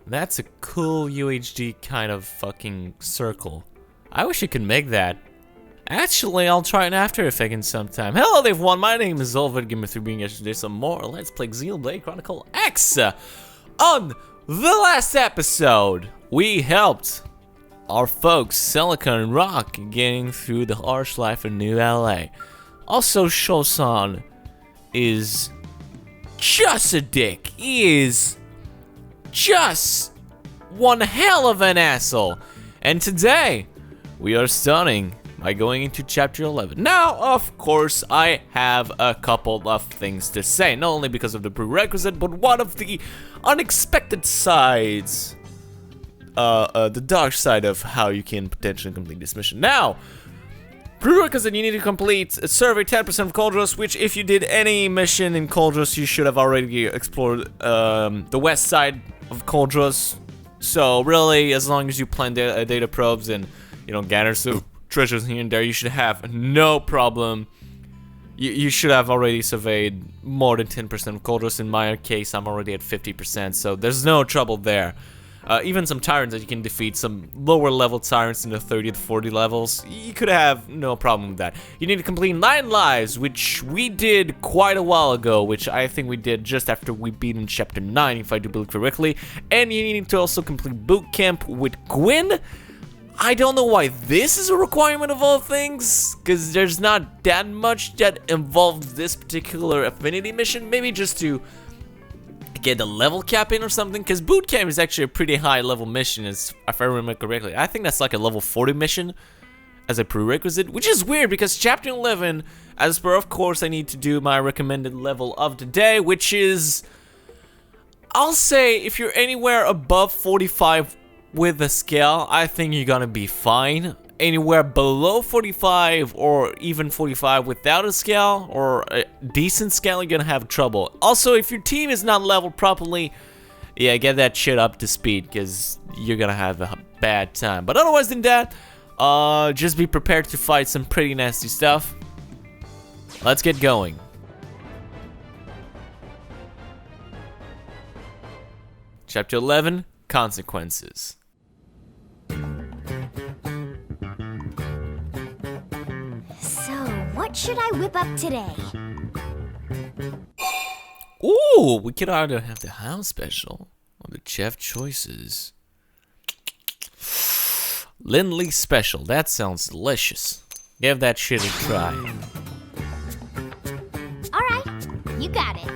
That's a cool UHD kind of fucking circle. I wish I could make that. Actually, I'll try an After Effects sometime. Hello everyone, my name is Gamer3 being here today some more Let's Play Xenoblade Chronicle X. On the last episode, we helped our folks, Silicon Rock, getting through the harsh life in New LA. Also, Shosan is just a dick. He is just one hell of an asshole. And today, we are starting by going into chapter 11. Now, of course, I have a couple of things to say, not only because of the prerequisite, but one of the unexpected sides, the dark side of how you can potentially complete this mission. Now, prerequisite, you need to complete a survey 10% of Coldros, which if you did any mission in Coldros, you should have already explored the west side of Coldros. So really, as long as you plan data probes and, you know, gather some treasures here and there, you should have no problem. You should have already surveyed more than 10% of Coldros. In my case, I'm already at 50%, so there's no trouble there. Even some tyrants that you can defeat, some lower level tyrants in the 30 to 40 levels, you could have no problem with that. You need to complete 9 lives, which we did quite a while ago, which I think we did just after we beat in chapter 9, if I do believe correctly. And you need to also complete boot camp with Gwyn. I don't know why this is a requirement of all things, because there's not that much that involves this particular affinity mission. Maybe just to get the level cap in or something, because boot camp is actually a pretty high level mission, if I remember correctly. I think that's like a level 40 mission as a prerequisite, which is weird because chapter 11, as per of course, I need to do my recommended level of the day, which is, I'll say, if you're anywhere above 45 with the scale, I think you're gonna be fine. Anywhere below 45 or even 45 without a scale or a decent scale, you're gonna have trouble. Also, if your team is not leveled properly, yeah, get that shit up to speed because you're gonna have a bad time. But otherwise than that, just be prepared to fight some pretty nasty stuff. Let's get going. Chapter 11, Consequences. What should I whip up today? Ooh, we could either have the house special or the chef choices. Lindley special, that sounds delicious. Give that shit a try. Alright, you got it.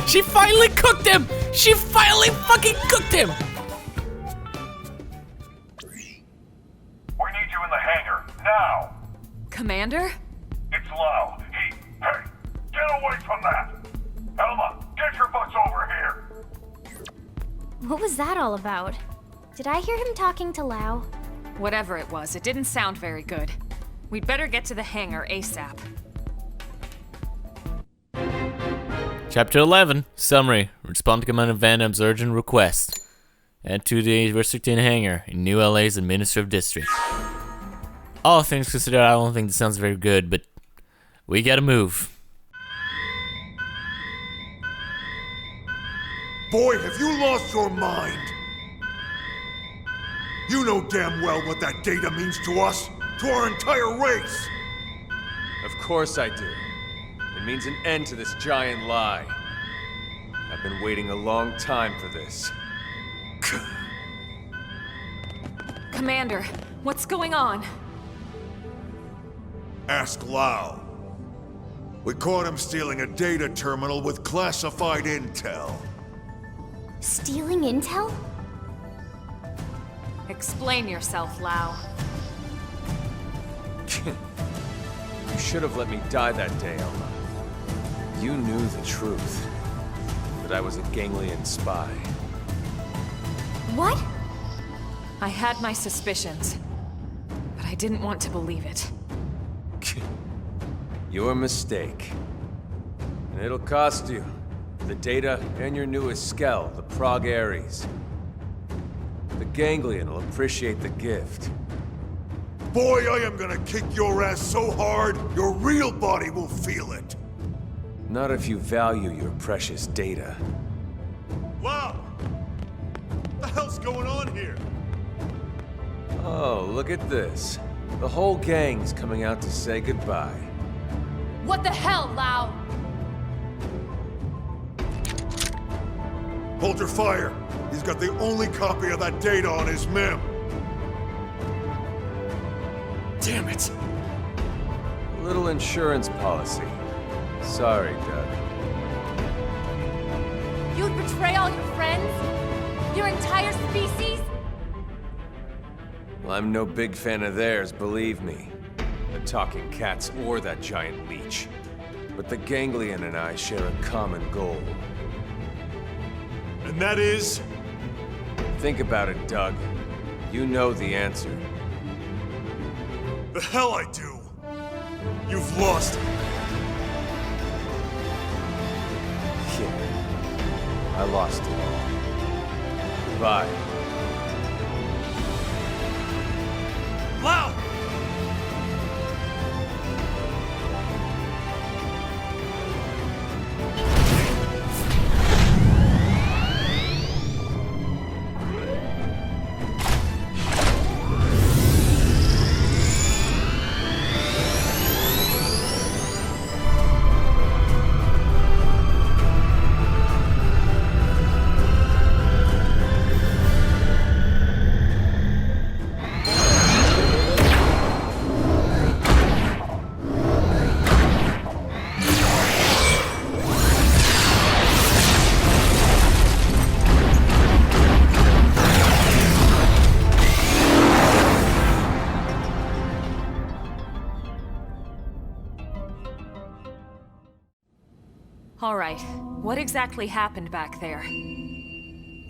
She finally cooked him! She finally fucking cooked him! We need you in the hangar, now! Commander? It's Lau. Hey, get away from that! Elma, get your butts over here! What was that all about? Did I hear him talking to Lau? Whatever it was, it didn't sound very good. We'd better get to the hangar ASAP. Chapter 11, Summary. Respond to Commander Van Damme's urgent request. Head to the restricted hangar in New LA's administrative district. All things considered, I don't think this sounds very good, but we gotta move. Boy, have you lost your mind! You know damn well what that data means to us, to our entire race! Of course I do. It means an end to this giant lie. I've been waiting a long time for this. Commander, what's going on? Ask Lau. We caught him stealing a data terminal with classified intel. Stealing intel? Explain yourself, Lau. You should have let me die that day, Elma. You knew the truth. That I was a Ganglion spy. What? I had my suspicions, but I didn't want to believe it. Your mistake. And it'll cost you. The data and your newest skell, the Prague Ares. The ganglion will appreciate the gift. Boy, I am gonna kick your ass so hard, your real body will feel it. Not if you value your precious data. Wow! What the hell's going on here? Oh, look at this. The whole gang's coming out to say goodbye. What the hell, Lau? Hold your fire. He's got the only copy of that data on his MIM. Damn it. A little insurance policy. Sorry, Doug. You'd betray all your friends? Your entire species? Well, I'm no big fan of theirs, believe me. The talking cats or that giant leech. But the ganglion and I share a common goal. And that is? Think about it, Doug. You know the answer. The hell I do. You've lost. Yeah. I lost it all. Goodbye. Loud! All right, what exactly happened back there?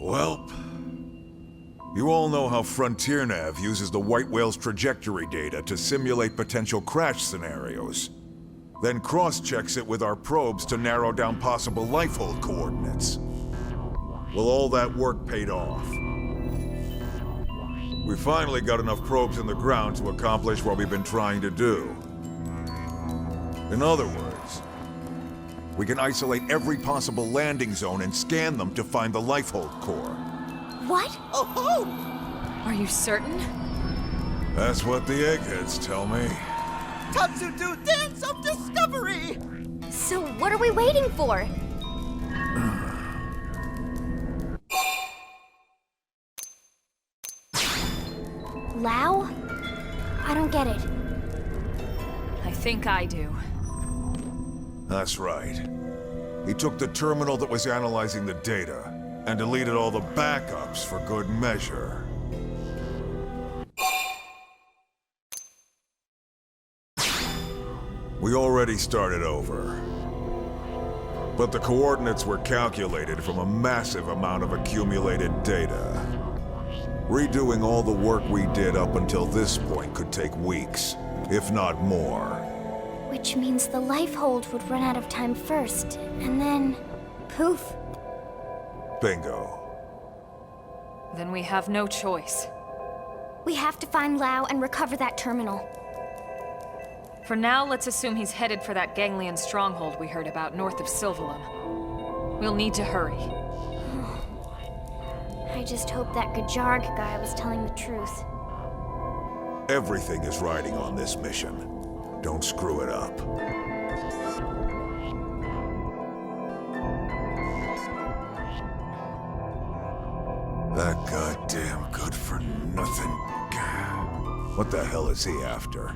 Welp. You all know how Frontier Nav uses the White Whale's trajectory data to simulate potential crash scenarios. Then cross-checks it with our probes to narrow down possible lifehold coordinates. Well, all that work paid off. We finally got enough probes in the ground to accomplish what we've been trying to do. In other words, we can isolate every possible landing zone and scan them to find the lifehold core. What? Are you certain? That's what the eggheads tell me. Tatsudo Dance of Discovery! So what are we waiting for? Lau? I don't get it. I think I do. That's right. He took the terminal that was analyzing the data and deleted all the backups for good measure. We already started over. But the coordinates were calculated from a massive amount of accumulated data. Redoing all the work we did up until this point could take weeks, if not more. Which means the lifehold would run out of time first, and then... poof. Bingo. Then we have no choice. We have to find Lau and recover that terminal. For now, let's assume he's headed for that ganglion stronghold we heard about north of Sylvalum. We'll need to hurry. I just hope that Gajarg guy was telling the truth. Everything is riding on this mission. Don't screw it up. That goddamn good-for-nothing... What the hell is he after?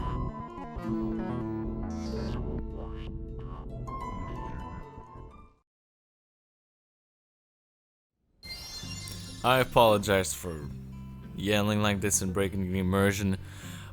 I apologize for yelling like this and breaking the immersion.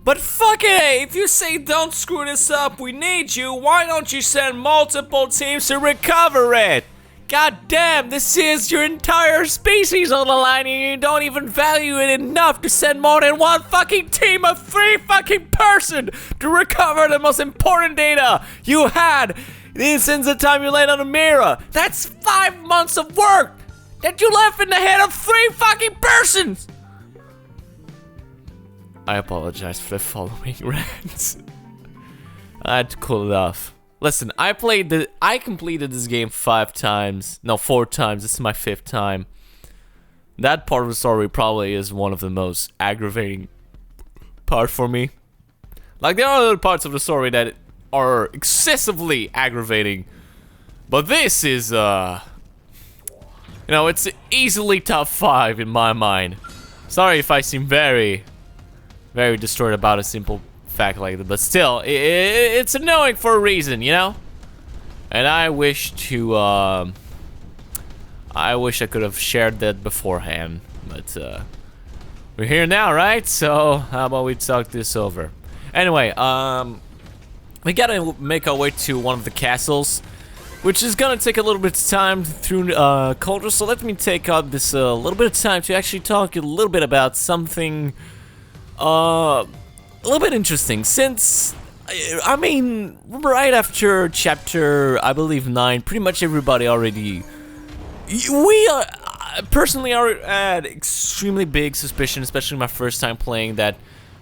But fuck it! If you say don't screw this up, we need you, why don't you send multiple teams to recover it? God damn, this is your entire species on the line and you don't even value it enough to send more than one fucking team of 3 fucking person to recover the most important data you had since the time you landed on the mirror. That's 5 months of work that you left in the head of 3 fucking persons! I apologize for the following rant. I had to cool it off. Listen, I completed this game 5 times. No, 4 times. This is my 5th time. That part of the story probably is one of the most aggravating part for me. Like, there are other parts of the story that are excessively aggravating. But this is, you know, it's easily top 5 in my mind. Sorry if I seem very destroyed about a simple fact like that, but still, it's annoying for a reason, you know? And I wish to, I wish I could have shared that beforehand, but, we're here now, right? So, how about we talk this over? Anyway, we gotta make our way to one of the castles, which is gonna take a little bit of time through Chronicles, so let me take up this little bit of time to actually talk a little bit about something a little bit interesting, since, I mean, right after chapter, I believe 9, pretty much everybody already, personally had extremely big suspicion, especially my first time playing, that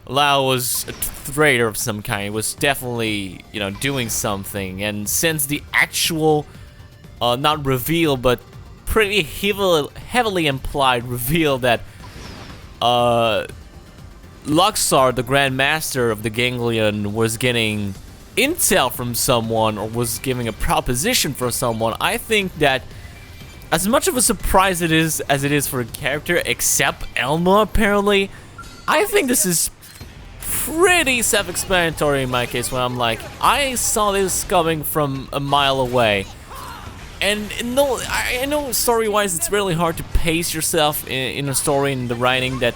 Lao was a traitor of some kind. He was definitely, you know, doing something, and since the actual, not reveal, but pretty heavily implied reveal that, Luxar, the Grand Master of the Ganglion, was getting intel from someone, or was giving a proposition for someone, I think that as much of a surprise as it is for a character, except Elma apparently, I think this is pretty self-explanatory in my case, when I'm like, I saw this coming from a mile away. And no, I know story-wise it's really hard to pace yourself in a story, in the writing, that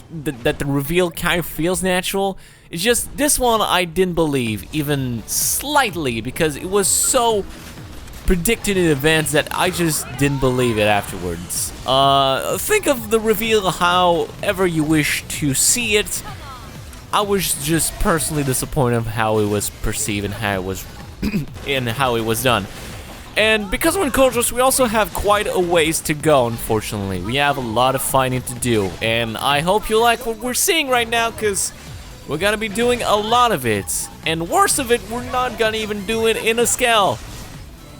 that the reveal kind of feels natural. It's just, this one I didn't believe, even slightly, because it was so predicted in advance that I just didn't believe it afterwards. Think of the reveal however you wish to see it. I was just personally disappointed of how it was perceived and how it was and how it was done. And because we're in Chronicles, we also have quite a ways to go, unfortunately. We have a lot of fighting to do, and I hope you like what we're seeing right now, because we're gonna be doing a lot of it. And worst of it, we're not gonna even do it in a scale.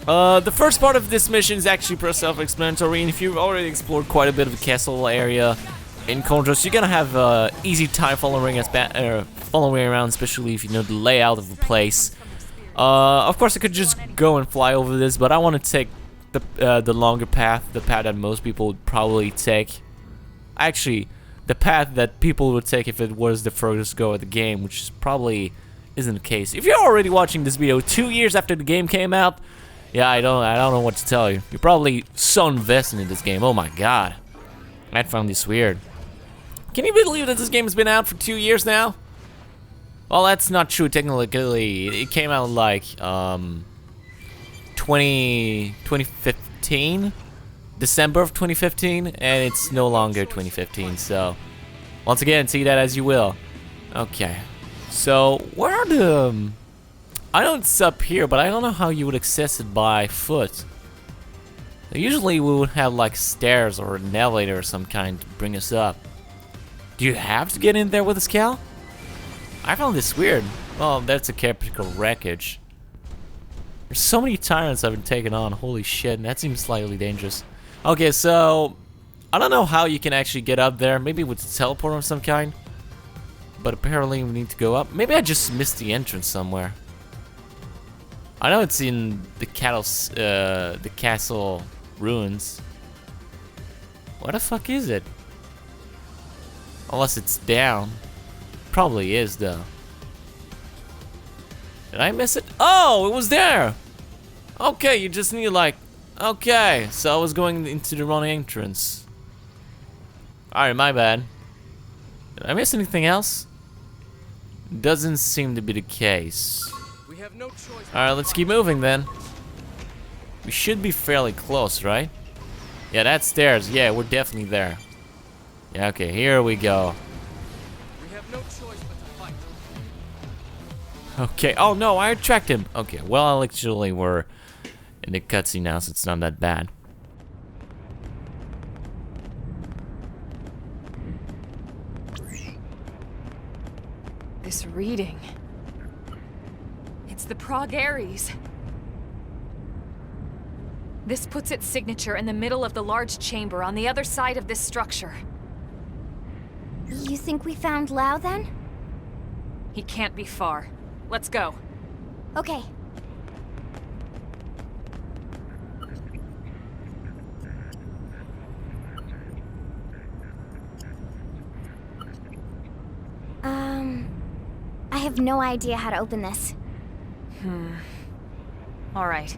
The first part of this mission is actually pretty self-explanatory, and if you've already explored quite a bit of the castle area in Chronicles, you're gonna have easy time following around, especially if you know the layout of the place. Of course, I could just go and fly over this, but I want to take the longer path, the path that most people would probably take. Actually, the path that people would take if it was the furthest go of the game, which probably isn't the case. If you're already watching this video 2 years after the game came out, yeah, I don't know what to tell you. You're probably so invested in this game. Oh my god, I found this weird. Can you believe that this game has been out for 2 years now? Well, that's not true technically. It came out like 2015, December of 2015, and it's no longer 2015. So, once again, see that as you will. Okay, so where are the? I know it's up here, but I don't know how you would access it by foot. Usually, we would have like stairs or an elevator or some kind to bring us up. Do you have to get in there with a scale? I found this weird. Well, that's a capital wreckage. There's so many tyrants I've been taking on. Holy shit, and that seems slightly dangerous. Okay, so I don't know how you can actually get up there. Maybe with a teleport of some kind. But apparently we need to go up. Maybe I just missed the entrance somewhere. I know it's in the castle ruins. What the fuck is it? Unless it's down. Probably is, though. Did I miss it? Oh, it was there! Okay, you just need like... Okay, so I was going into the wrong entrance. Alright, my bad. Did I miss anything else? Doesn't seem to be the case. Alright, let's keep moving then. We should be fairly close, right? Yeah, that's stairs. Yeah, we're definitely there. Yeah, okay, here we go. Okay, oh no, I tracked him. Okay, well, actually, we're in the cutscene now, so it's not that bad. This reading. It's the Prague Aries. This puts its signature in the middle of the large chamber on the other side of this structure. You think we found Lao then? He can't be far. Let's go. Okay. I have no idea how to open this. All right.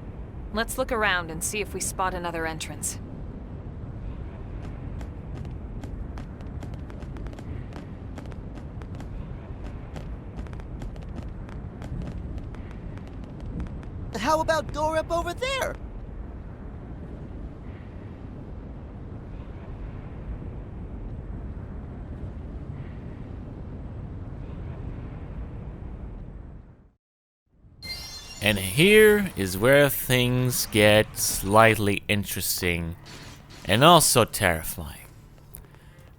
Let's look around and see if we spot another entrance. How about door up over there? And here is where things get slightly interesting and also terrifying.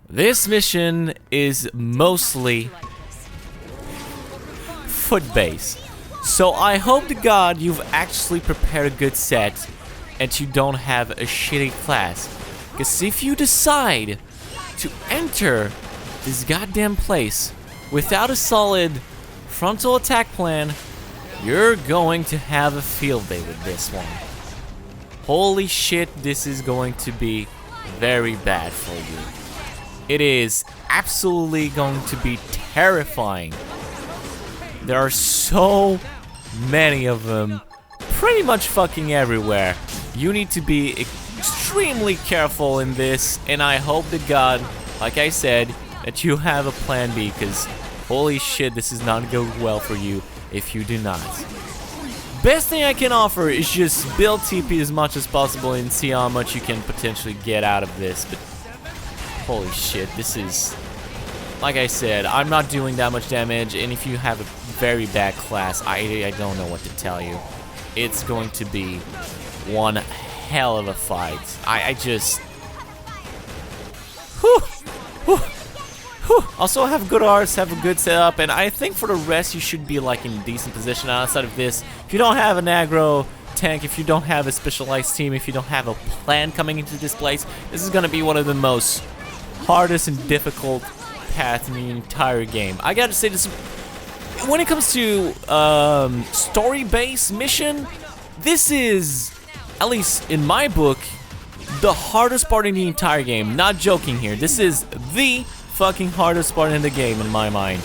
This mission is mostly foot-based, so I hope to God you've actually prepared a good set and you don't have a shitty class. Because if you decide to enter this goddamn place without a solid frontal attack plan, you're going to have a field day with this one. Holy shit, this is going to be very bad for you. It is absolutely going to be terrifying. There are so many of them, pretty much fucking everywhere. You need to be extremely careful in this, and I hope to God, like I said, that you have a plan B, because holy shit, this is not going to go well for you if you do not. Best thing I can offer is just build TP as much as possible and see how much you can potentially get out of this, but holy shit, this is, like I said, I'm not doing that much damage, and if you have a very bad class, I don't know what to tell you. It's going to be one hell of a fight. I just... Whew! Whew! Whew. Also have good arts, have a good setup, and I think for the rest you should be like in a decent position outside of this. If you don't have an aggro tank, if you don't have a specialized team, if you don't have a plan coming into this place, this is gonna be one of the most hardest and difficult paths in the entire game. I gotta say this, when it comes to story-based mission, this is, at least in my book, the hardest part in the entire game. Not joking here. This is the fucking hardest part in the game in my mind.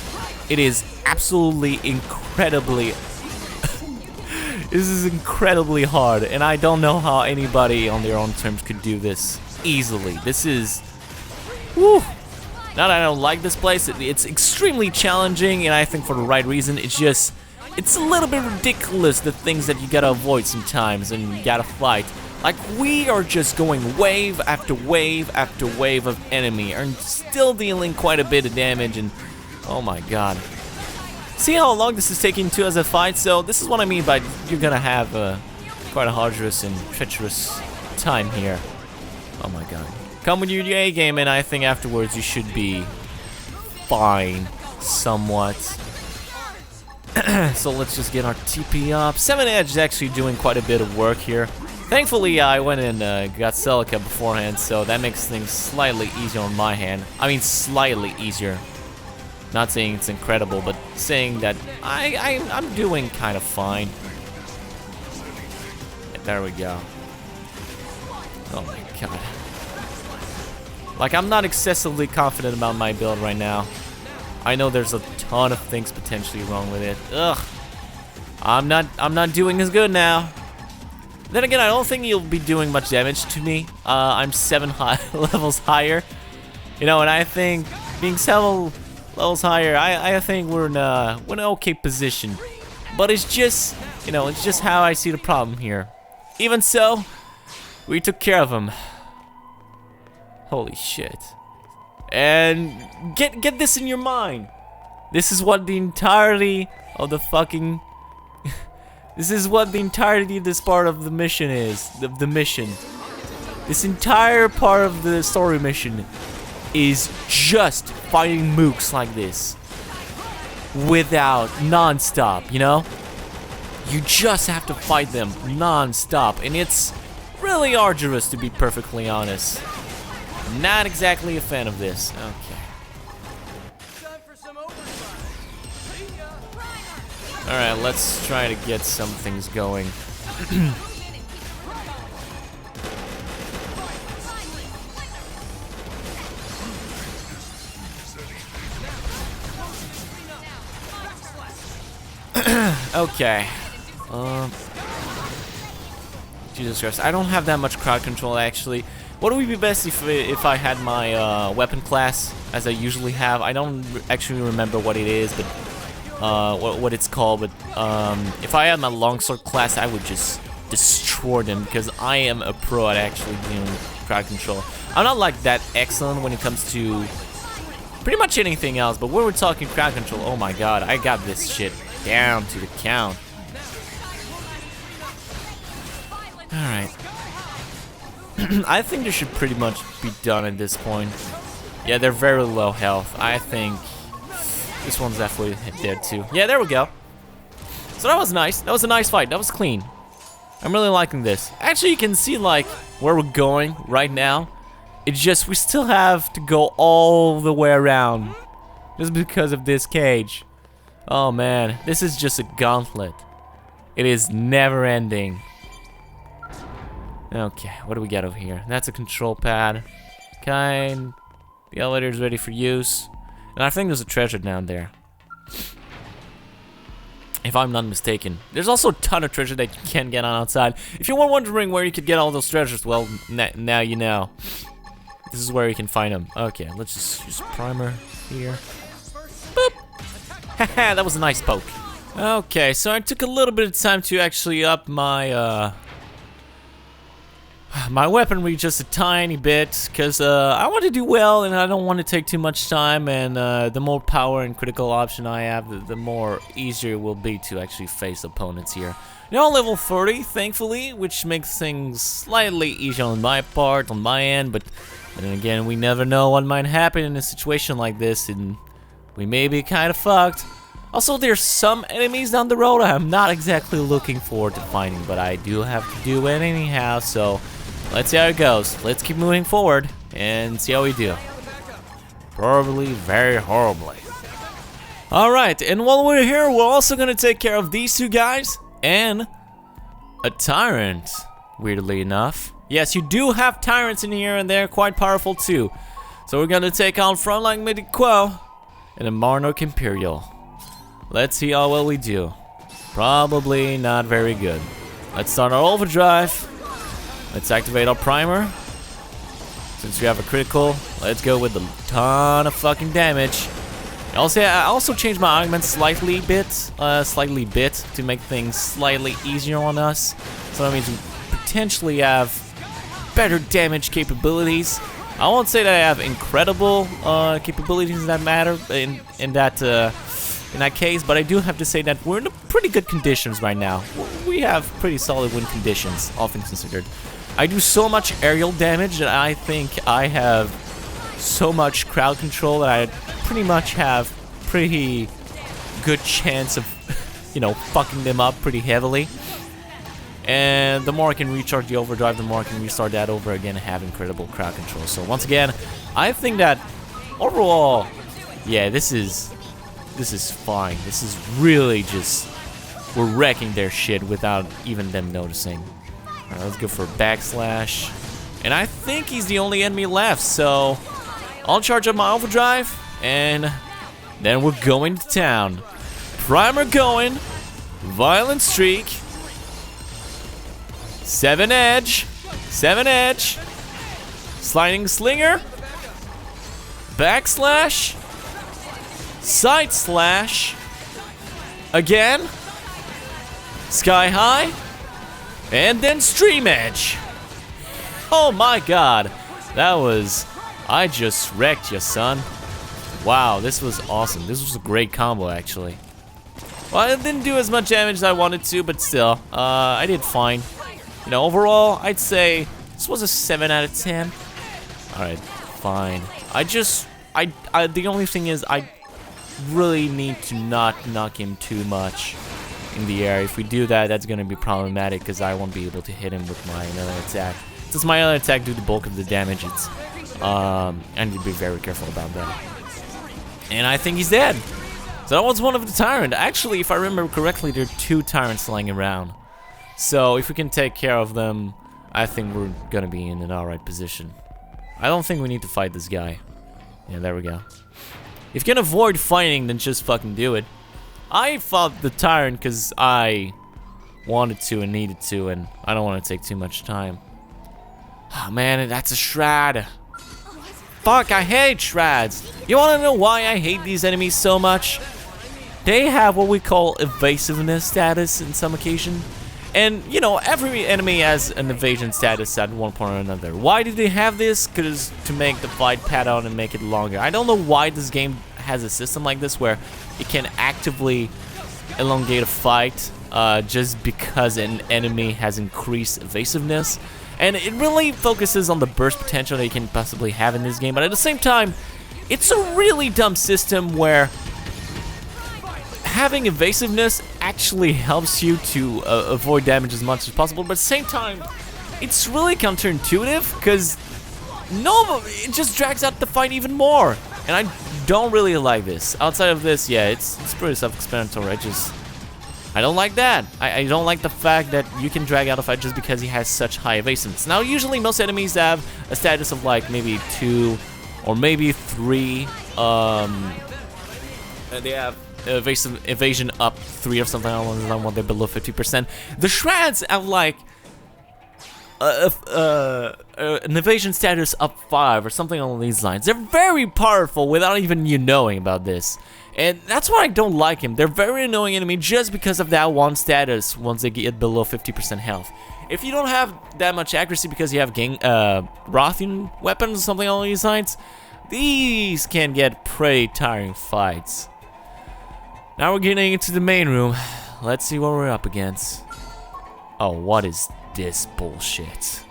It is absolutely incredibly this is incredibly hard, and I don't know how anybody on their own terms could do this easily. This is whew. Not that I don't like this place, it's extremely challenging, and I think for the right reason. It's just, it's a little bit ridiculous, the things that you gotta avoid sometimes and you gotta fight. Like, we are just going wave after wave after wave of enemy and still dealing quite a bit of damage, and oh my god. See how long this is taking too as a fight? So this is what I mean by you're gonna have quite a arduous and treacherous time here. Oh my god. Come with your A game, and I think afterwards you should be fine somewhat. So let's just get our TP up. 7 Edge is actually doing quite a bit of work here. Thankfully, I went and got Celica beforehand, so that makes things slightly easier on my hand. I mean, slightly easier. Not saying it's incredible, but saying that I'm doing kind of fine. There we go. Oh my god. Like, I'm not excessively confident about my build right now. I know there's a ton of things potentially wrong with it. Ugh. I'm not doing as good now. Then again, I don't think you'll be doing much damage to me. I'm 7 levels higher. You know, and I think being 7 levels higher, I think we're in an okay position. But it's just, you know, it's just how I see the problem here. Even so, we took care of him. Holy shit. And get this in your mind. This is what the entirety of the fucking... This is what the entirety of this part of the mission is. The mission. This entire part of the story mission is just fighting mooks like this. without non-stop, you know? You just have to fight them non-stop, and it's really arduous, to be perfectly honest. Not exactly a fan of this. Okay. Alright, let's try to get some things going. Okay. Jesus Christ, I don't have that much crowd control actually. What would be best if I had my weapon class as I usually have? I don't actually remember what it is, but what it's called. But if I had my longsword class, I would just destroy them because I am a pro at actually doing crowd control. I'm not like that excellent when it comes to pretty much anything else, but when we're talking crowd control, oh my god, I got this shit down to the count. Alright. I think they should pretty much be done at this point. Yeah, they're very low health. I think this one's definitely dead too. Yeah, there we go. So that was nice. That was a nice fight. That was clean. I'm really liking this. Actually, you can see like where we're going right now. It's just we still have to go all the way around just because of this cage. Oh man, this is just a gauntlet. It is never ending. Okay, what do we got over here? That's a control pad. The elevator is ready for use. And I think there's a treasure down there, if I'm not mistaken. There's also a ton of treasure that you can't get on outside. If you were wondering where you could get all those treasures, well, now you know. This is where you can find them. Okay, let's just use primer here. Boop! Haha, that was a nice poke. Okay, so I took a little bit of time to actually up my my weaponry just a tiny bit, because I want to do well and I don't want to take too much time, and the more power and critical option I have, the more easier it will be to actually face opponents here. Now level 30, thankfully, which makes things slightly easier on my part, on my end, but then again, we never know what might happen in a situation like this, and we may be kind of fucked. Also, there's some enemies down the road I'm not exactly looking forward to finding, but I do have to do it anyhow, so let's see how it goes. Let's keep moving forward and see how we do. Probably very horribly. Alright, and while we're here, we're also gonna take care of these two guys and a tyrant, weirdly enough. Yes, you do have tyrants in here, and they're quite powerful too. So we're gonna take on Frontline Mythic Quo and a Monarch Imperial. Let's see how well we do. Probably not very good. Let's start our overdrive. Let's activate our primer. Since we have a critical, let's go with a ton of fucking damage. I also changed my augment slightly bit to make things slightly easier on us. So that means we potentially have better damage capabilities. I won't say that I have incredible capabilities in that matter, in that case, but I do have to say that we're in pretty good conditions right now. We have pretty solid win conditions, all things considered. I do so much aerial damage that I think I have so much crowd control that I pretty much have pretty good chance of, you know, fucking them up pretty heavily. And the more I can recharge the overdrive, the more I can restart that over again and have incredible crowd control. So once again, I think that overall, yeah, this is fine. This is really just, we're wrecking their shit without even them noticing. Alright, let's go for a backslash. And I think he's the only enemy left, so I'll charge up my overdrive, and then we're going to town. Primer going, violent streak, 7 edge, sliding slinger, backslash, side slash, again, sky high, and then stream edge. Oh my god, that was, I just wrecked you, son. Wow, this was awesome. This was a great combo, actually. Well, it didn't do as much damage as I wanted to, but still, I did fine. You know, overall, I'd say this was a 7 out of 10. Alright, fine. The only thing is, really need to not knock him too much in the air. If we do that, that's gonna be problematic because I won't be able to hit him with my melee attack. Since my melee attack do the bulk of the damage, it's I need to be very careful about that. And I think he's dead. So that was one of the tyrant. Actually, if I remember correctly, there are 2 tyrants lying around. So if we can take care of them, I think we're gonna be in an alright position. I don't think we need to fight this guy. Yeah, there we go. If you can avoid fighting, then just fucking do it. I fought the tyrant because I wanted to and needed to, and I don't want to take too much time. Oh man, that's a shroud. Fuck, I hate shreds. You wanna know why I hate these enemies so much? They have what we call evasiveness status in some occasion. And, you know, every enemy has an evasion status at one point or another. Why do they have this? Because to make the fight pad out and make it longer. I don't know why this game has a system like this where it can actively elongate a fight just because an enemy has increased evasiveness. And it really focuses on the burst potential that you can possibly have in this game. But at the same time, it's a really dumb system where having evasiveness actually helps you to avoid damage as much as possible, but at the same time, it's really counterintuitive because it just drags out the fight even more, and I don't really like this. Outside of this, yeah, it's pretty self-explanatory. I don't like that. I don't like the fact that you can drag out a fight just because he has such high evasiveness. Now, usually most enemies have a status of like maybe 2 or maybe 3. They have evasion up 3 or something along when they're below 50%. The shreds have like an evasion status up 5 or something along these lines. They're very powerful without even you knowing about this. And that's why I don't like him. They're very annoying enemy just because of that one status once they get below 50% health. If you don't have that much accuracy because you have Rothian weapons or something along these lines, these can get pretty tiring fights. Now we're getting into the main room. Let's see what we're up against. Oh, what is this bullshit?